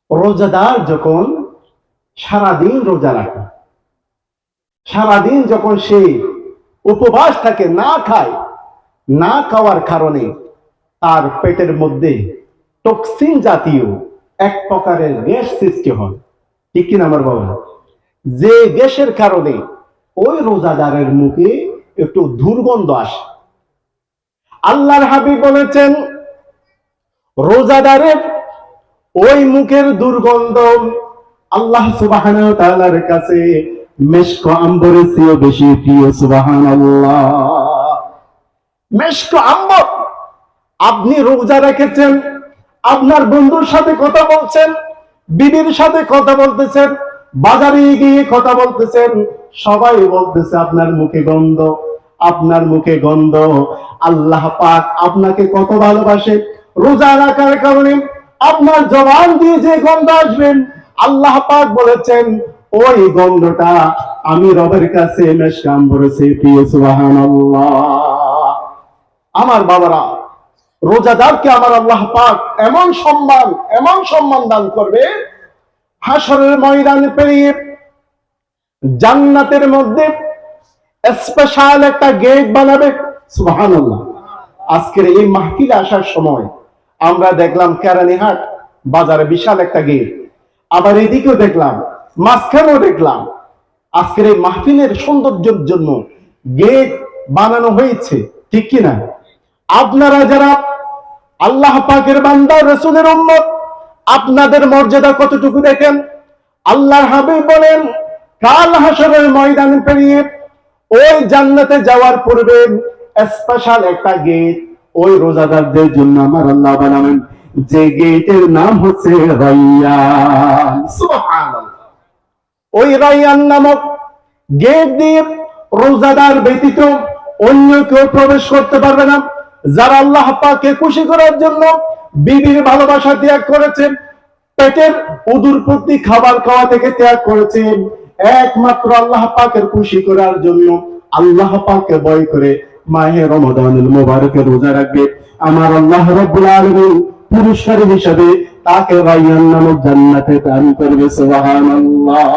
রোজাদার যখন সারাদিন রোজা রাখে, সারাদিন যখন সে উপবাস থাকে, না খায়, না খাওয়ার কারণে তার পেটের মধ্যে টক্সিন জাতীয় এক প্রকারের গ্যাস সৃষ্টি হয়, ঠিক কিনা আমার বাবা? যে গ্যাসের কারণে ওই রোজাদারের মুখে একটু দুর্গন্ধ আসে। আল্লাহর হাবিব বলেছেন, রোজাদারের ওই মুখের দুর্গন্ধ আল্লাহ সুবহানাহু ওয়া তাআলার কাছে মিশক আম্বরের চেয়ে বেশি প্রিয়। সুবহানাল্লাহ। মিশক আম্বর। আপনি রোজা রেখেছেন, আপনার বন্ধুর সাথে কথা বলছেন, বিবির সাথে কথা বলতেছেন, বাজারে গিয়ে কথা বলতেছেন, সবাই বলতেছে আপনার মুখে গন্ধ, আপনার মুখে গন্ধ। আল্লাহ পাক আপনাকে কত ভালোবাসে। রোজা রাখার কারণে আপনার জবান দিয়ে যে গন্ধ আসবেন, আল্লাহ পাক বলেছেন ওই গন্ধটা আমি রবের কাছে মিশক আম্বরের চেয়ে প্রিয়। সুবহানাল্লাহ। আমার বাবারা, রোজাদারকে আমার আল্লাহ পাক এমন সম্মান দান করবে, হাসরের ময়দান পেরিয়ে জান্নাতের মধ্যে স্পেশাল একটা গেট বানাবে। সুবহানাল্লাহ। আজকের এই মাহফিলে আসার সময় আমরা দেখলাম কেরানীহাট বাজারে বিশাল একটা গেট, আবার এদিকেও দেখলাম, মাঝখানেও দেখলাম। আজকের এই মাহফিলের সৌন্দর্যের জন্য গেট বানানো হয়েছে, ঠিক কিনা? আপনারা যারা আল্লাহ পাকের বান্দা, রাসূলের উম্মত, আপনাদের মর্যাদা কতটুকু দেখেন। আল্লাহর হাবিব বলেন, কাল হাসরের ময়দান পেরিয়ে ওই জান্নাতে যাওয়ার পূর্বে স্পেশাল একটা গেট ওই রোজাদারদের জন্য আমার আল্লাহ বানাবেন, যে গেটের নাম হচ্ছে রায়্যান। সুবহানাল্লাহ। ওই রায়্যান নামক গেট দিয়ে রোজাদার ব্যতীত অন্য কেউ প্রবেশ করতে পারবে না। যারা আল্লাহ পাককে খুশি করার জন্য বিবির ভালোবাসা ত্যাগ করেছেন, পেটের উদুরপূর্তি খাবার খাওয়া থেকে ত্যাগ করেছেন, একমাত্র আল্লাহ পাকের খুশি করার জন্য আল্লাহ পাককে ভয় করে মাহে রমাদানুল মুবারকে রোজা রাখবে, আমার আল্লাহ রাব্বুল আলামিন পুরস্কার হিসেবে তাকে রায়্যান নামক জান্নাতে দান করবে। সুবহানাল্লাহ।